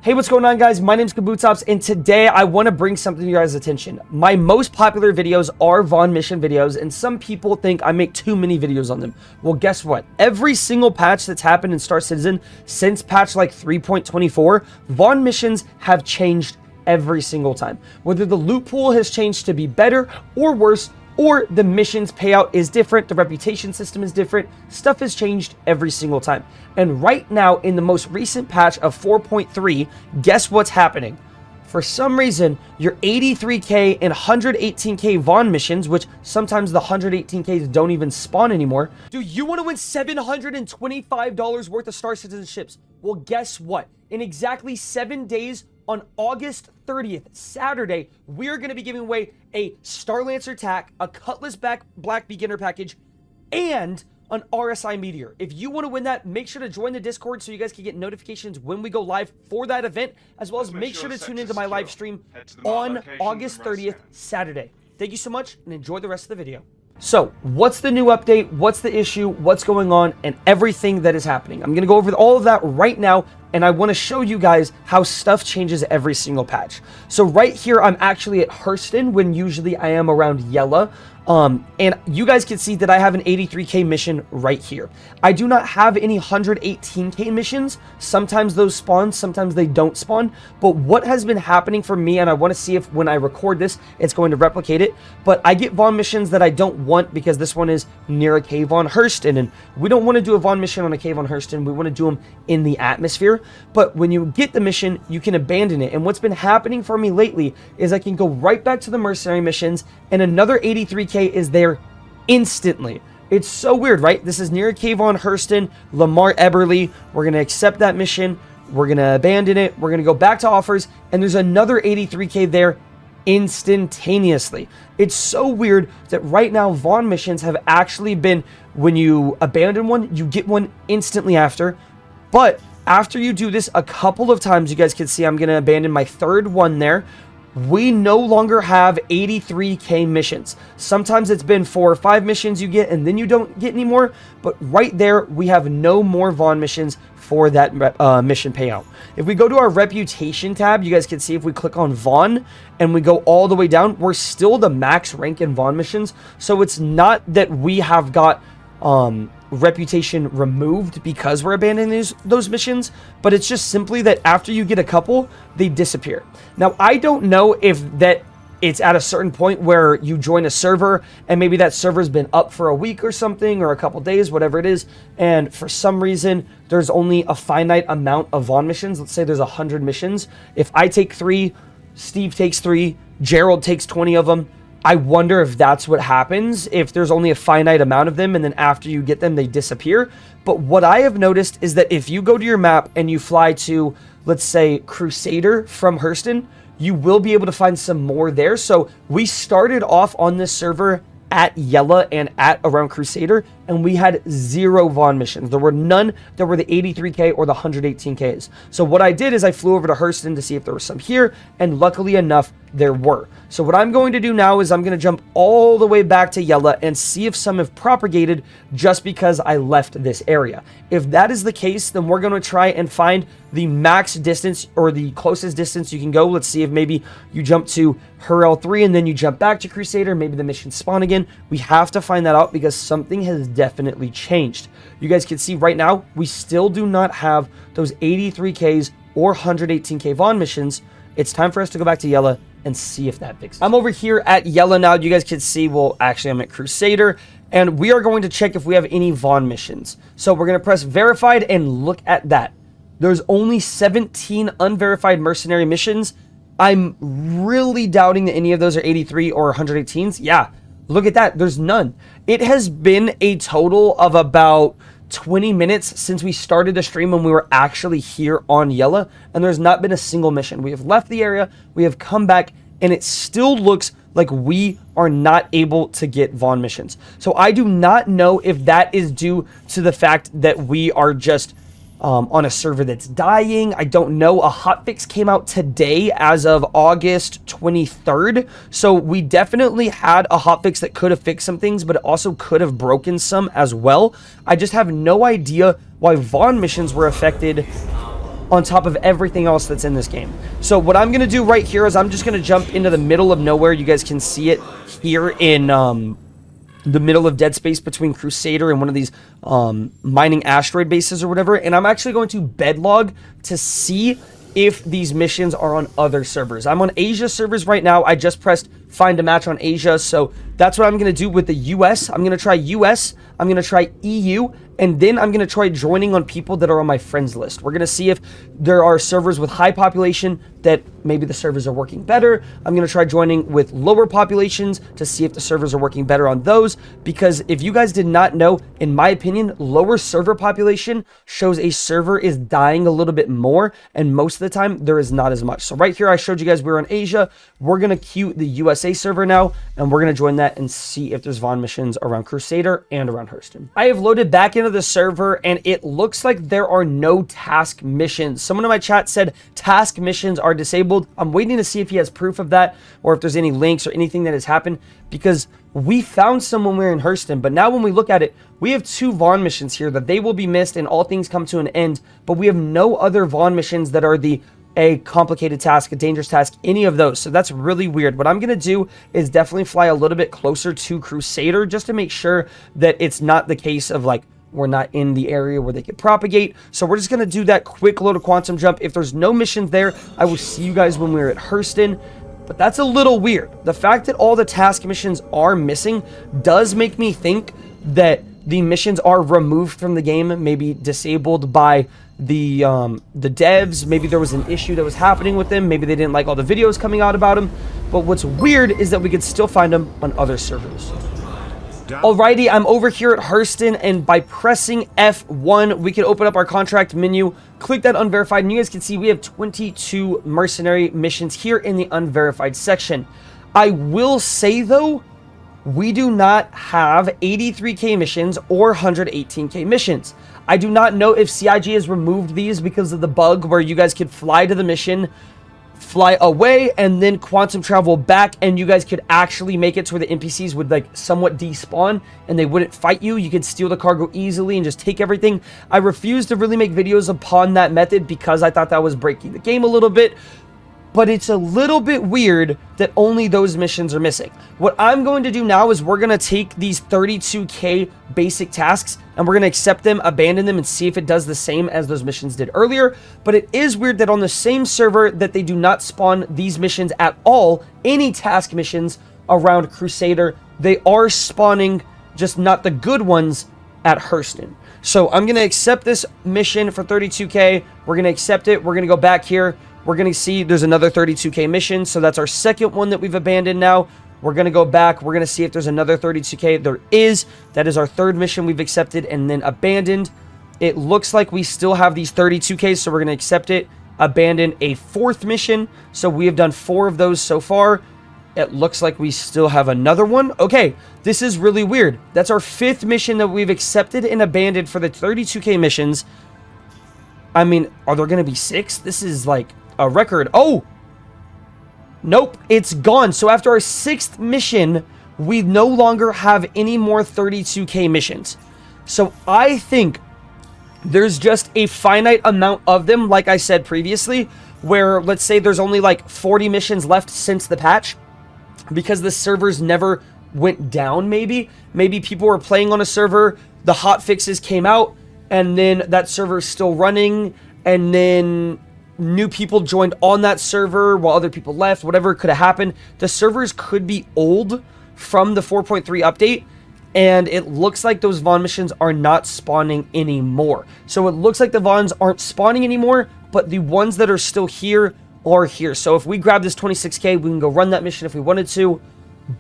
Hey, what's going on, guys? My name's Kabootsops, and today I want to bring something to your guys' attention. My most popular videos are Vaughn mission videos, and some people think I make too many videos on them. Well, guess what? Every single patch that's happened in Star Citizen since patch like 3.24, Vaughn missions have changed every single time. Whether the loot pool has changed to be better or worse, or the missions payout is different, the reputation system is different, stuff has changed every single time. And right now, in the most recent patch of 4.3, guess what's happening? For some reason, your 83k and 118k Vaughn missions, which sometimes the 118ks don't even spawn anymore. Do you want to win $725 worth of Star Citizen ships? Well, guess what? In exactly 7 days, on August 30th, Saturday, we're going to be giving away a Star Lancer TAC, a Cutlass Black Beginner Package, and an RSI Meteor. If you want to win that, make sure to join the Discord so you guys can get notifications when we go live for that event, as well as make sure to tune into my live stream on August 30th, Saturday. Thank you so much, and enjoy the rest of the video. So, what's the new update? What's the issue? What's going on? And everything that is happening. I'm going to go over all of that right now, and I want to show you guys how stuff changes every single patch. So right here, I'm actually at Hurston when usually I am around Yella. And you guys can see that I have an 83k mission right here. I do not have any 118k missions. Sometimes those spawn, sometimes they don't spawn. But what has been happening for me, and I want to see if when I record this, it's going to replicate it. But I get Vaughn missions that I don't want because this one is near a cave on Hurston. And we don't want to do a Vaughn mission on a cave on Hurston. We want to do them in the atmosphere. But when you get the mission, you can abandon it. And what's been happening for me lately is I can go right back to the mercenary missions and another 83k is there instantly. It's so weird, right? This is near a cave on Hurston, Lamar Eberly. We're going to accept that mission. We're going to abandon it. We're going to go back to offers. And there's another 83k there instantaneously. It's so weird that right now Vaughn missions have actually been, when you abandon one, you get one instantly after. But after you do this a couple of times, you guys can see I'm going to abandon my third one there. We no longer have 83k missions. Sometimes it's been 4 or 5 missions you get and then you don't get any more. But right there, we have no more Vaughn missions for that mission payout. If we go to our reputation tab, you guys can see if we click on Vaughn and we go all the way down, we're still the max rank in Vaughn missions. So it's not that we have got reputation removed because we're abandoning those missions, but it's just simply that after you get a couple, they disappear. Now, I don't know if that it's at a certain point where you join a server and maybe that server's been up for a week or something, or a couple days, whatever it is, and for some reason there's only a finite amount of Vaughn missions. Let's say there's 100 missions. If I take 3, Steve takes 3, Gerald takes 20 of them, I wonder if that's what happens, if there's only a finite amount of them and then after you get them, they disappear. But what I have noticed is that if you go to your map and you fly to, let's say, Crusader from Hurston, you will be able to find some more there. So we started off on this server at Yella and at around Crusader, and we had 0 Vaughn missions. There were none that were the 83k or the 118ks. So what I did is I flew over to Hurston to see if there was some here, and luckily enough, there were. So what I'm going to do now is I'm going to jump all the way back to Yella and see if some have propagated just because I left this area. If that is the case, then we're going to try and find the max distance or the closest distance you can go. Let's see if maybe you jump to Hurl 3 and then you jump back to Crusader. Maybe the missions spawn again. We have to find that out because something has definitely changed. You guys can see right now, we still do not have those 83Ks or 118K Vaughn missions. It's time for us to go back to Yella and see if that fixes it. I'm over here at Yella now. You guys can see, well, actually I'm at Crusader, and we are going to check if we have any Vaughn missions. So we're going to press verified and look at that. There's only 17 unverified mercenary missions. I'm really doubting that any of those are 83 or 118s. Yeah, look at that. There's none. It has been a total of about 20 minutes since we started the stream when we were actually here on Yella, and there's not been a single mission. We have left the area, we have come back, and it still looks like we are not able to get Vaughn missions. So I do not know if that is due to the fact that we are just on a server that's dying. I don't know. A hotfix came out today as of August 23rd. So we definitely had a hotfix that could have fixed some things, but it also could have broken some as well. I just have no idea why Vaughn missions were affected on top of everything else that's in this game. So what I'm going to do right here is I'm just going to jump into the middle of nowhere. You guys can see it here in the middle of dead space between Crusader and one of these mining asteroid bases or whatever. And I'm actually going to bedlog to see if these missions are on other servers. I'm on Asia servers right now. I just pressed find a match on Asia. So that's what I'm going to do with the US. I'm going to try US. I'm going to try EU. And then I'm going to try joining on people that are on my friends list. We're going to see if there are servers with high population that maybe the servers are working better. I'm going to try joining with lower populations to see if the servers are working better on those. Because if you guys did not know, in my opinion, lower server population shows a server is dying a little bit more. And most of the time, there is not as much. So right here, I showed you guys we're on Asia. We're going to queue the USA server now. And we're going to join that and see if there's Vaughn missions around Crusader and around Hurston. I have loaded back into the server and it looks like there are no task missions. Someone in my chat said task missions are disabled. I'm waiting to see if he has proof of that or if there's any links or anything that has happened, because we found someone we're in Hurston, but now when we look at it, we have 2 Vaughn missions here that they will be missed and all things come to an end, but we have no other Vaughn missions that are a complicated task, a dangerous task, any of those. So that's really weird. What I'm going to do is definitely fly a little bit closer to Crusader just to make sure that it's not the case of like, we're not in the area where they could propagate. So we're just going to do that quick load of quantum jump. If there's no missions there, I will see you guys when we're at Hurston. But that's a little weird. The fact that all the task missions are missing does make me think that the missions are removed from the game, maybe disabled by the devs. Maybe there was an issue that was happening with them. Maybe they didn't like all the videos coming out about them. But what's weird is that we could still find them on other servers. Alrighty, I'm over here at Hurston, and by pressing F1, we can open up our contract menu, click that unverified, and you guys can see we have 22 mercenary missions here in the unverified section. I will say, though, we do not have 83k missions or 118k missions. I do not know if CIG has removed these because of the bug where you guys could fly to the mission, fly away, and then quantum travel back, and you guys could actually make it to where the NPCs would like somewhat despawn and they wouldn't fight you. You could steal the cargo easily and just take everything. I refuse to really make videos upon that method because I thought that was breaking the game a little bit. But it's a little bit weird that only those missions are missing. What I'm going to do now is we're going to take these 32k basic tasks and we're going to accept them, abandon them, and see if it does the same as those missions did earlier. But it is weird that on the same server that they do not spawn these missions at all, any task missions around Crusader, they are spawning, just not the good ones at Hurston. So I'm going to accept this mission for 32k. We're going to accept it. We're going to go back here. We're going to see there's another 32k mission. So that's our second one that we've abandoned now. We're going to go back. We're going to see if there's another 32k. There is. That is our third mission we've accepted and then abandoned. It looks like we still have these 32k. So we're going to accept it, abandon a fourth mission. So we have done 4 of those so far. It looks like we still have another one. Okay, this is really weird. That's our 5th mission that we've accepted and abandoned for the 32k missions. I mean, are there going to be 6? This is like a record. Oh, nope, it's gone. So after our 6th mission, we no longer have any more 32k missions. So I think there's just a finite amount of them, like I said previously, where let's say there's only like 40 missions left since the patch, because the servers never went down. Maybe people were playing on a server, the hot fixes came out, and then that server is still running, and then new people joined on that server while other people left. Whatever could have happened, the servers could be old from the 4.3 update, and it looks like those Vaughn missions are not spawning anymore. So it looks like the Vaughns aren't spawning anymore, but the ones that are still here are here. So if we grab this 26k, we can go run that mission if we wanted to,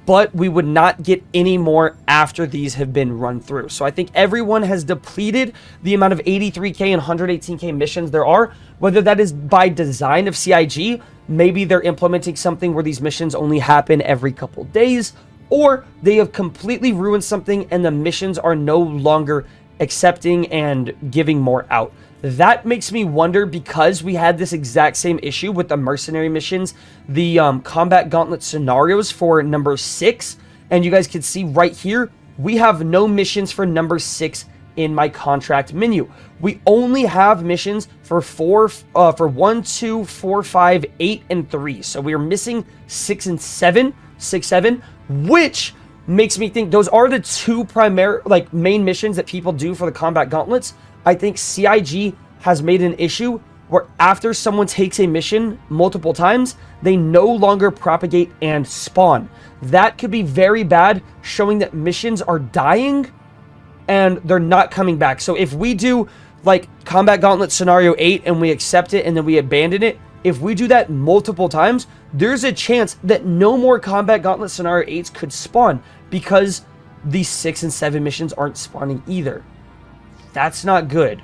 but we would not get any more after these have been run through. So I think everyone has depleted the amount of 83k and 118k missions there are, whether that is by design of CIG, maybe they're implementing something where these missions only happen every couple days, or they have completely ruined something and the missions are no longer accepting and giving more out. That makes me wonder, because we had this exact same issue with the mercenary missions, the combat gauntlet scenarios for number 6, and you guys can see right here, we have no missions for number 6 in my contract menu. We only have missions for 1, 2, 4, 5, 8, and 3. So we are missing 6 and 7, 6, 7, which makes me think those are the two primary, like, main missions that people do for the combat gauntlets. I think CIG has made an issue where after someone takes a mission multiple times, they no longer propagate and spawn. That could be very bad, showing that missions are dying and they're not coming back. So if we do like Combat Gauntlet Scenario 8 and we accept it and then we abandon it, if we do that multiple times, there's a chance that no more Combat Gauntlet Scenario 8s could spawn because these 6 and 7 missions aren't spawning either. That's not good.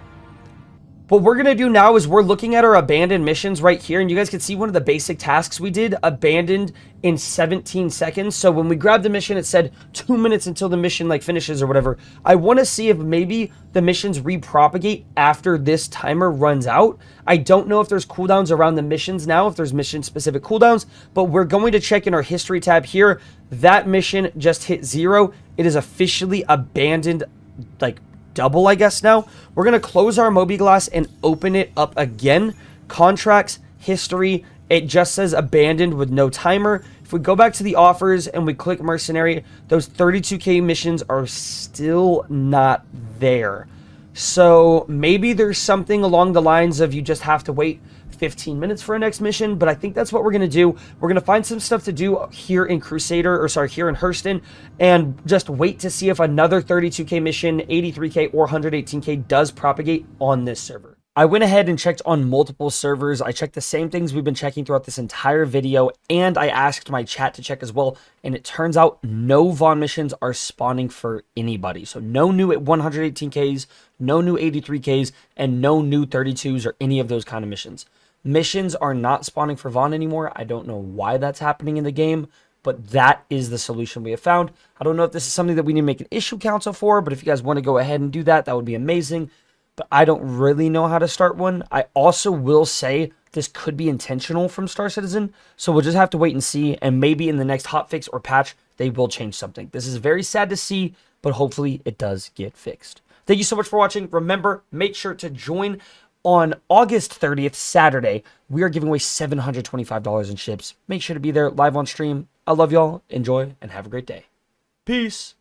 What we're going to do now is we're looking at our abandoned missions right here, and you guys can see one of the basic tasks we did, abandoned in 17 seconds. So when we grabbed the mission, it said 2 minutes until the mission like finishes or whatever. I want to see if maybe the missions repropagate after this timer runs out. I don't know if there's cooldowns around the missions now, if there's mission specific cooldowns, but we're going to check in our history tab here. That mission just hit 0. It is officially abandoned, like double, I guess. Now we're going to close our mobiGlas and open it up again. Contracts, history, it just says abandoned with no timer. If we go back to the offers and we click mercenary, those 32k missions are still not there. So maybe there's something along the lines of you just have to wait 15 minutes for a next mission, but I think that's what we're going to do. We're going to find some stuff to do here in Crusader, or sorry, here in Hurston, and just wait to see if another 32k mission, 83k, or 118k does propagate on this server. I went ahead and checked on multiple servers. I checked the same things we've been checking throughout this entire video, and I asked my chat to check as well, and it turns out no Vaughn missions are spawning for anybody. So no new 118ks, no new 83ks, and no new 32s or any of those kind of missions. Missions are not spawning for Vaughn anymore. I don't know why that's happening in the game, but that is the solution we have found. I don't know if this is something that we need to make an issue council for, but if you guys want to go ahead and do that, that would be amazing. But I don't really know how to start one. I also will say this could be intentional from Star Citizen, so we'll just have to wait and see, and maybe in the next hotfix or patch, they will change something. This is very sad to see, but hopefully it does get fixed. Thank you so much for watching. Remember, make sure to join on August 30th, Saturday. We are giving away $725 in ships. Make sure to be there live on stream. I love y'all. Enjoy and have a great day. Peace.